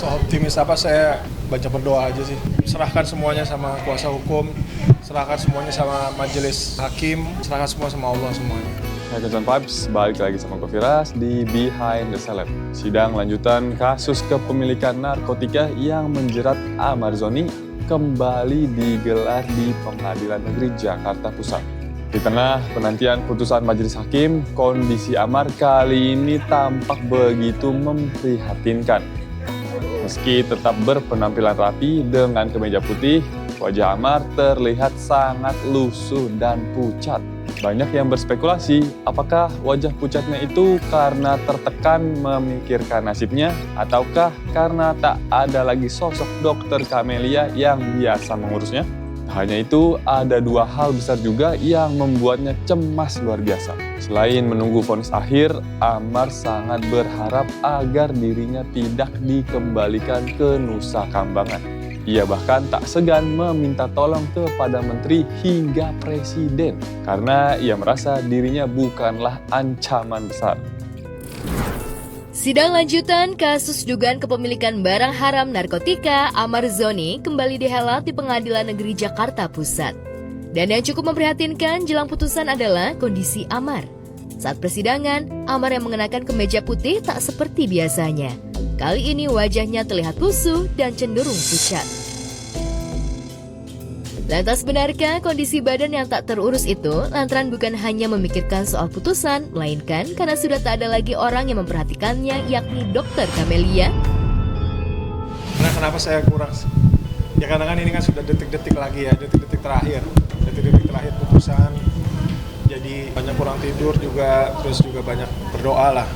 Optimis apa, saya baca berdoa aja sih. Serahkan semuanya sama kuasa hukum, serahkan semuanya sama majelis hakim, serahkan semua sama Allah semuanya. Hai Kencan Vibes, balik lagi sama gue Firas di Behind the Celeb. Sidang lanjutan kasus kepemilikan narkotika yang menjerat Amar Zoni kembali digelar di Pengadilan Negeri Jakarta Pusat. Di tengah penantian putusan majelis hakim, kondisi Amar kali ini tampak begitu memprihatinkan. Meski tetap berpenampilan rapi dengan kemeja putih, wajah Amar terlihat sangat lusuh dan pucat. Banyak yang berspekulasi apakah wajah pucatnya itu karena tertekan memikirkan nasibnya ataukah karena tak ada lagi sosok dokter Camelia yang biasa mengurusnya. Hanya itu, ada dua hal besar juga yang membuatnya cemas luar biasa. Selain menunggu vonis akhir, Amar sangat berharap agar dirinya tidak dikembalikan ke Nusa Kambangan. Ia bahkan tak segan meminta tolong kepada menteri hingga presiden karena ia merasa dirinya bukanlah ancaman besar. Sidang lanjutan kasus dugaan kepemilikan barang haram narkotika Amar Zoni kembali dihelat di Pengadilan Negeri Jakarta Pusat. Dan yang cukup memprihatinkan jelang putusan adalah kondisi Amar. Saat persidangan, Amar yang mengenakan kemeja putih tak seperti biasanya. Kali ini wajahnya terlihat lusuh dan cenderung pucat. Lantas benarkah kondisi badan yang tak terurus itu lantaran bukan hanya memikirkan soal putusan, melainkan karena sudah tak ada lagi orang yang memperhatikannya, yakni dokter Camelia? Nah, kenapa saya kurang? Ya karena kan ini kan sudah detik-detik lagi ya, detik-detik terakhir putusan. Jadi banyak kurang tidur juga, terus juga banyak berdoa lah,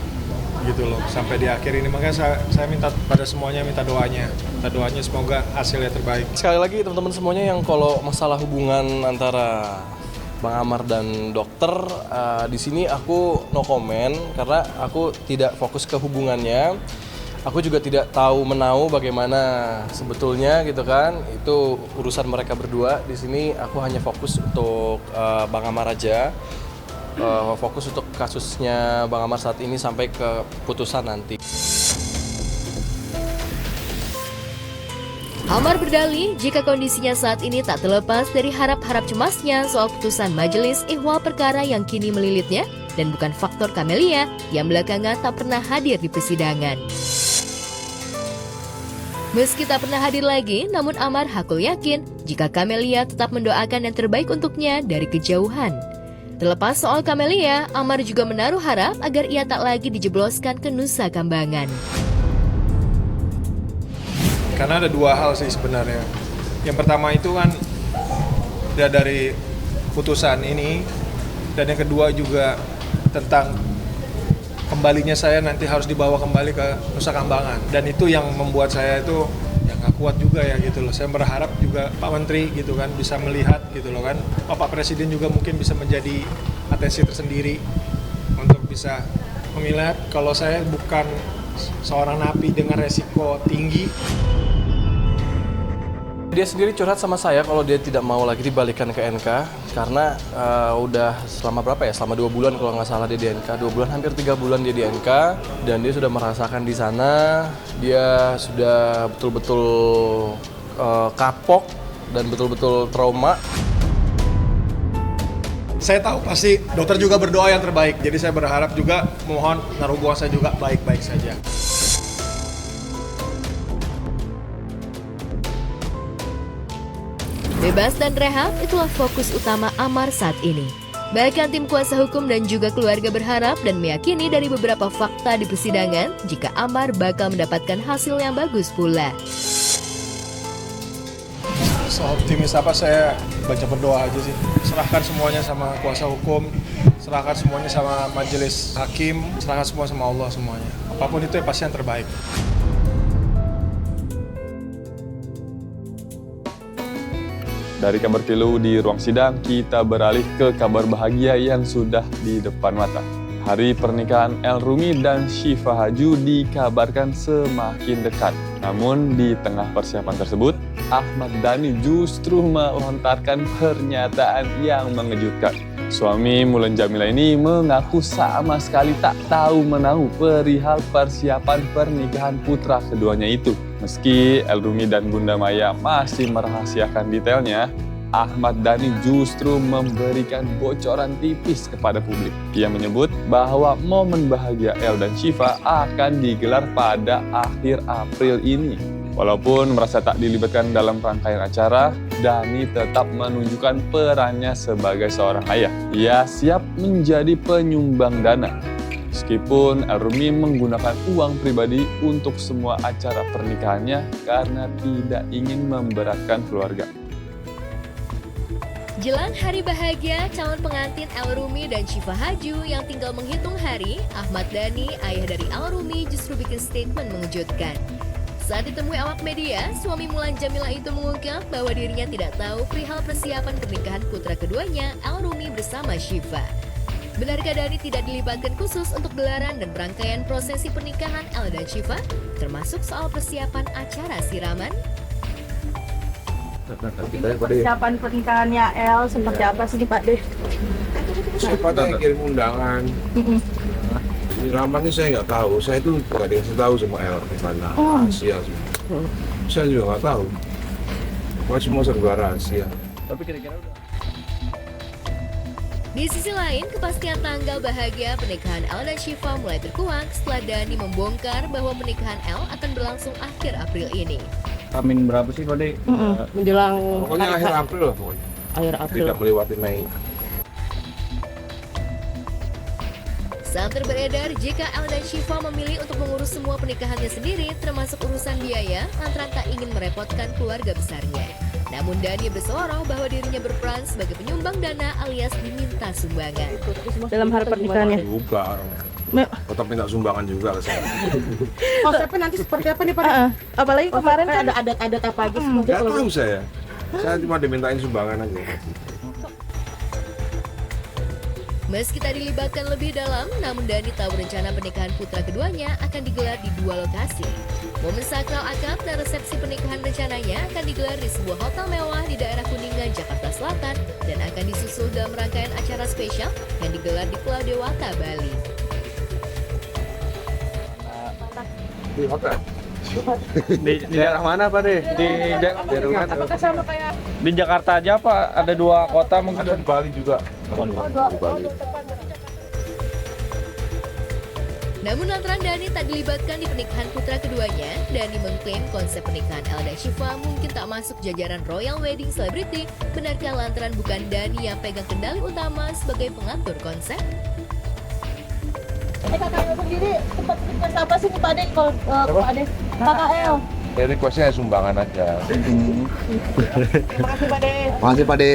gitu loh. Sampai di akhir ini, makanya saya minta pada semuanya, minta doanya semoga hasilnya terbaik. Sekali lagi teman-teman semuanya yang kalau masalah hubungan antara Bang Amar dan dokter, di sini aku no comment karena aku tidak fokus ke hubungannya. Aku juga tidak tahu menau bagaimana sebetulnya gitu kan. Itu urusan mereka berdua. Di sini aku hanya fokus untuk Bang Amar aja. Fokus untuk kasusnya Bang Amar saat ini sampai ke putusan nanti. Amar berdalih jika kondisinya saat ini tak terlepas dari harap-harap cemasnya soal putusan majelis ihwal perkara yang kini melilitnya dan bukan faktor Camelia yang belakangan tak pernah hadir di persidangan. Meski tak pernah hadir lagi, namun Amar hakul yakin jika Camelia tetap mendoakan yang terbaik untuknya dari kejauhan. Terlepas soal Camelia, Amar juga menaruh harap agar ia tak lagi dijebloskan ke Nusa Kambangan. Karena ada dua hal sih sebenarnya. Yang pertama itu kan dari putusan ini, dan yang kedua juga tentang kembalinya saya nanti harus dibawa kembali ke Nusa Kambangan. Dan itu yang membuat saya itu ya nggak kuat juga ya gitu loh. Saya berharap juga Pak Menteri gitu kan bisa melihat gitu loh kan. Pak Presiden juga mungkin bisa menjadi atensi tersendiri untuk bisa melihat kalau saya bukan seorang napi dengan resiko tinggi. Dia sendiri curhat sama saya kalau dia tidak mau lagi dibalikan ke NK karena udah selama berapa ya? Selama 2 bulan kalau nggak salah dia di NK. 2 bulan, hampir 3 bulan dia di NK dan dia sudah merasakan di sana. Dia sudah betul-betul kapok dan betul-betul trauma. Saya tahu pasti dokter juga berdoa yang terbaik. Jadi saya berharap juga mohon naruh saya juga baik-baik saja. Bebas dan rehab itulah fokus utama Amar saat ini. Bahkan tim kuasa hukum dan juga keluarga berharap dan meyakini dari beberapa fakta di persidangan jika Amar bakal mendapatkan hasil yang bagus pula. Optimis apa, saya baca berdoa aja sih. Serahkan semuanya sama kuasa hukum, serahkan semuanya sama majelis hakim, serahkan semua sama Allah semuanya. Apapun itu ya pasti yang terbaik. Dari kabar pilu di ruang sidang, kita beralih ke kabar bahagia yang sudah di depan mata. Hari pernikahan El Rumi dan Syifa Haju dikabarkan semakin dekat. Namun di tengah persiapan tersebut, Ahmad Dhani justru melontarkan pernyataan yang mengejutkan. Suami Mulan Jamila ini mengaku sama sekali tak tahu menahu perihal persiapan pernikahan putra keduanya itu. Meski Elrumi dan Bunda Maya masih merahasiakan detailnya, Ahmad Dhani justru memberikan bocoran tipis kepada publik. Ia menyebut bahwa momen bahagia El dan Syifa akan digelar pada akhir April ini. Walaupun merasa tak dilibatkan dalam rangkaian acara, Dhani tetap menunjukkan perannya sebagai seorang ayah. Ia siap menjadi penyumbang dana. Meskipun Elrumi menggunakan uang pribadi untuk semua acara pernikahannya karena tidak ingin memberatkan keluarga. Jelang hari bahagia calon pengantin Elrumi dan Syifa Haju yang tinggal menghitung hari, Ahmad Dhani, ayah dari Elrumi, justru bikin statement mengejutkan. Saat ditemui awak media, suami Mulan Jameela itu mengungkap bahwa dirinya tidak tahu perihal persiapan pernikahan putra keduanya, Elrumi bersama Syifa. Benarkah Dhani tidak dilibatkan khusus untuk gelaran dan rangkaian prosesi pernikahan El dan Syifa, termasuk soal persiapan acara siraman? Persiapan pernikahannya El seperti apa sih Pak De? Siapa yang kirim undangan? Siraman ini saya nggak tahu. Saya itu nggak dikasih tahu sama El di mana rahasia sih. Saya juga nggak tahu. Pokoknya semua serba rahasia. Tapi kira-kira udah. Di sisi lain, kepastian tanggal bahagia pernikahan El dan Syifa mulai terkuak setelah Dhani membongkar bahwa pernikahan El akan berlangsung akhir April ini. Amin berapa sih Pak De? Menjelang Pokoknya akhir April lah pokoknya. akhir April. Tidak melewati Mei. Santer beredar jika El dan Syifa memilih untuk mengurus semua pernikahannya sendiri, termasuk urusan biaya, lantaran tak ingin merepotkan keluarga besarnya. Namun Dhani berseloroh bahwa dirinya berperan sebagai penyumbang dana alias diminta sumbangan. Dalam hari pernikahannya. Juga. Tetap minta sumbangan juga ke saya. Konsepnya nanti seperti apa nih Pak? Apalagi kemarin kan ada adat-adat apa aja sih? Nggak tahu saya. Saya cuma dimintain sumbangan aja. Meski tak dilibatkan lebih dalam, namun Dhani tahu rencana pernikahan putra keduanya akan digelar di dua lokasi. Momen sakral akad dan resepsi pernikahan rencananya akan digelar di sebuah hotel mewah di daerah Kuningan, Jakarta Selatan, dan akan disusul dalam rangkaian acara spesial yang digelar di Pulau Dewata, Bali. Di hotel. Di daerah mana Pak De? Di daerah mana? Apakah sama kayak Di Jakarta aja Pak? Ada 2 kota mungkin? Ada di Bali juga. Di Bali. Namun lantaran Dhani tak dilibatkan di pernikahan putra keduanya, Dhani mengklaim konsep pernikahan El dan Syifa mungkin tak masuk jajaran royal wedding celebrity. Benarkah lantaran bukan Dhani yang pegang kendali utama sebagai pengatur konsep? kakak sendiri sempat request apa sih nih Pak De kalau Pak De? Kakak El. Ya requestnya sumbangan aja. Terima kasih Pak De. Makasih Pak De.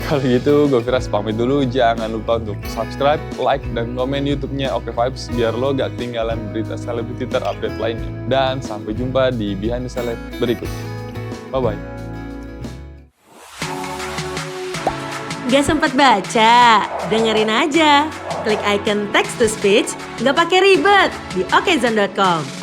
Kalau gitu, Goviras pamit dulu. Jangan lupa untuk subscribe, like, dan komen YouTube-nya Oke Vibes biar lo gak ketinggalan berita selebriti terupdate lainnya. Dan sampai jumpa di Behind the Celeb berikut. Bye-bye. Gak sempat baca? Dengerin aja. Klik icon text to speech, gak pakai ribet di okezone.com.